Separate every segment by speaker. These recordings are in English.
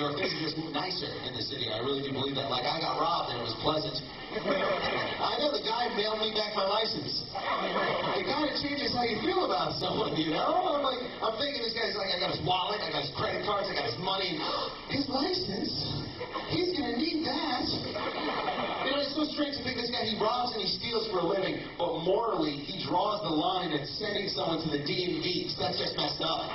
Speaker 1: New York. Things are just nicer in the city. I really do believe that. Like, I got robbed and it was pleasant. I know the guy mailed me back my license. It kind of changes how you feel about someone, you know? I'm thinking this guy's like, I got his wallet, I got his credit cards, I got his money. His license? He's going to need that. You know, it's so strange to think this guy, he robs and he steals for a living, but morally, he draws the line at sending someone to the DMV. That's just messed up.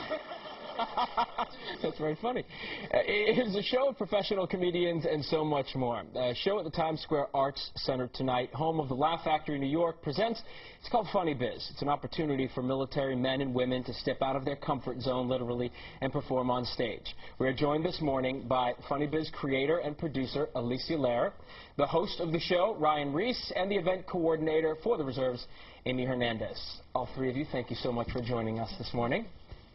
Speaker 2: That's very funny. It is a show of professional comedians and so much more. A show at the Times Square Arts Center tonight, home of the Laugh Factory New York, presents, it's called Funny Biz. It's an opportunity for military men and women to step out of their comfort zone, literally, and perform on stage. We are joined this morning by Funny Biz creator and producer Alicia Lehrer, the host of the show, Ryan Reese, and the event coordinator for the reserves, Amy Hernandez. All three of you, thank you so much for joining us this morning.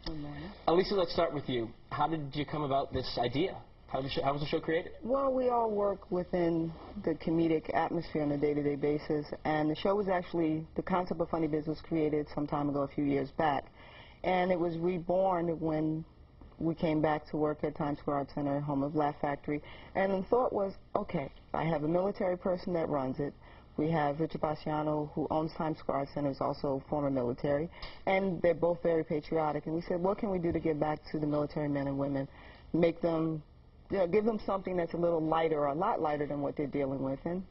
Speaker 3: Good morning.
Speaker 2: Alicia, let's start with you. How did you come about this idea? How was the show created?
Speaker 3: Well, we all work within the comedic atmosphere on a day-to-day basis, and the show was actually, the concept of Funny Biz was created some time ago, a few years back, and it was reborn when we came back to work at Times Square Arts Center, home of Laugh Factory, and the thought was, okay, I have a military person that runs it. We have Richard Bastiano, who owns Times Square Arts Center, is also former military, and they're both very patriotic. And we said, what can we do to give back to the military men and women, make them, give them something that's a little lighter, or a lot lighter than what they're dealing with, and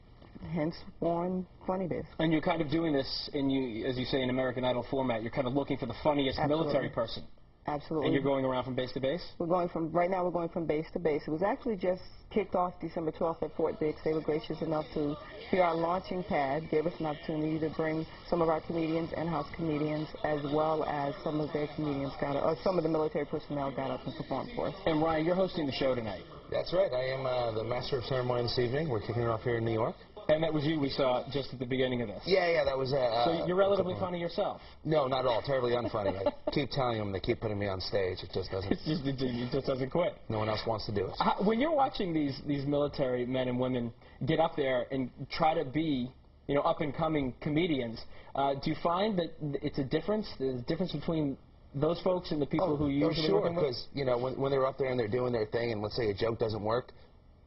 Speaker 3: hence born Funny Biz.
Speaker 2: And you're kind of doing this in, as you say, in American Idol format. You're kind of looking for the funniest military person.
Speaker 3: Absolutely.
Speaker 2: And you're going around from base to base?
Speaker 3: We're going from, right now we're going from base to base. It was actually just kicked off December 12th at Fort Dix. They were gracious enough to be our launching pad, gave us an opportunity to bring some of our comedians, in-house comedians, as well as some of their comedians got up, or some of the military personnel got up and performed for us.
Speaker 2: And Ryan, you're hosting the show tonight.
Speaker 1: That's right. I am the master of ceremony this evening. We're kicking it off here in New York.
Speaker 2: And that was you we saw just at the beginning of this.
Speaker 1: Yeah, that was...
Speaker 2: so you're relatively funny yourself?
Speaker 1: No, not at all. Terribly unfunny. I keep telling them, they keep putting me on stage. It just doesn't...
Speaker 2: It just doesn't quit.
Speaker 1: No one else wants to do it.
Speaker 2: When you're watching these military men and women get up there and try to be, you know, up-and-coming comedians, do you find that it's a difference? There's a difference between those folks and the people who usually work with?
Speaker 1: Sure, because, you know, when they're up there and they're doing their thing, and let's say a joke doesn't work,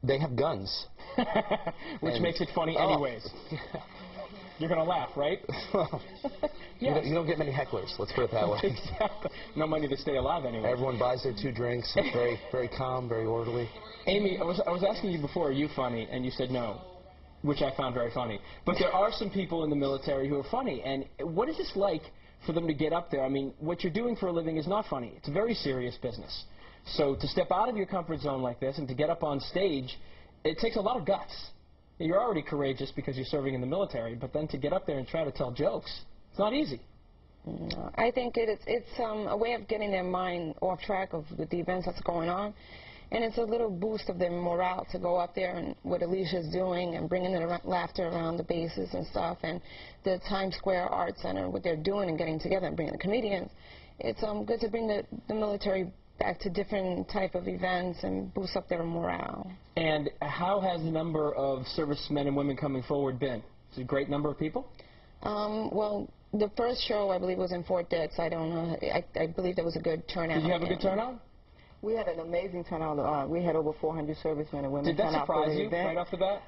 Speaker 1: they have guns.
Speaker 2: Which makes it funny anyways. You're going to laugh, right?
Speaker 1: Well, yes. You don't get many hecklers, let's put it that way.
Speaker 2: Exactly. No money to stay alive anyway.
Speaker 1: Everyone buys their 2 drinks. Very, very calm, very orderly.
Speaker 2: Amy, I was asking you before, are you funny? And you said no, which I found very funny. But there are some people in the military who are funny. And what is this like for them to get up there? I mean, what you're doing for a living is not funny. It's a very serious business. So to step out of your comfort zone like this and to get up on stage, it takes a lot of guts. You're already courageous because you're serving in the military, but then to get up there and try to tell jokes, it's not easy.
Speaker 4: No, I think it's a way of getting their mind off track of the events that's going on, and it's a little boost of their morale to go up there and what Alicia's doing and bringing the laughter around the bases and stuff, and the Times Square Arts Center, what they're doing and getting together and bringing the comedians. It's good to bring the military back to different type of events and boost up their morale.
Speaker 2: And how has the number of servicemen and women coming forward been? Is it a great number of people?
Speaker 4: Well, the first show, I believe, was in Fort Dix. I don't know. I believe there was a good turnout.
Speaker 2: Did you have a good turnout?
Speaker 3: We had an amazing turnout. We had over 400 servicemen and women.
Speaker 2: Did that surprise you right off the bat?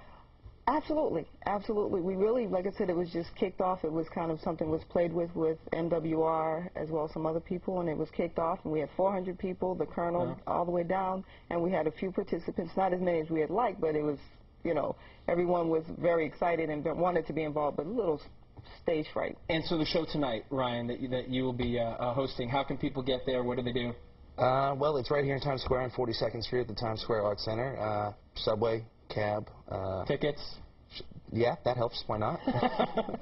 Speaker 3: Absolutely, absolutely. We really, like I said, it was just kicked off. It was kind of something was played with MWR as well as some other people, and it was kicked off, and we had 400 people, the colonel all the way down, and we had a few participants, not as many as we had liked, but it was, you know, everyone was very excited and wanted to be involved, but a little stage fright.
Speaker 2: And so the show tonight, Ryan, that you will be hosting, how can people get there? What do they do?
Speaker 1: Well, it's right here in Times Square on 42nd Street at the Times Square Arts Center. Subway, cab.
Speaker 2: Tickets?
Speaker 1: Yeah, that helps. Why not?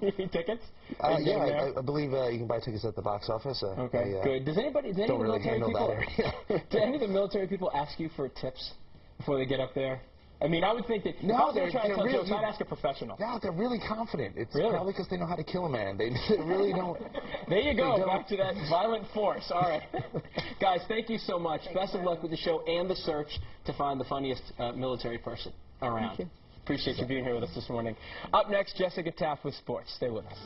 Speaker 2: You need tickets?
Speaker 1: Yeah, I believe you can buy tickets at the box office.
Speaker 2: Okay, good. Does any of the military people ask you for tips before they get up there? I mean, I would think that if I was trying to tell jokes, I'd ask a professional.
Speaker 1: No, they're really confident. It's
Speaker 2: really?
Speaker 1: Probably because they know how to kill a man. They really don't.
Speaker 2: There you go, back to that violent force. All right. Guys, thank you so much. Best of luck with the show and the search to find the funniest military person around.
Speaker 3: Thank you.
Speaker 2: Appreciate you being here with us this morning. Up next, Jessica Taft with sports. Stay with us.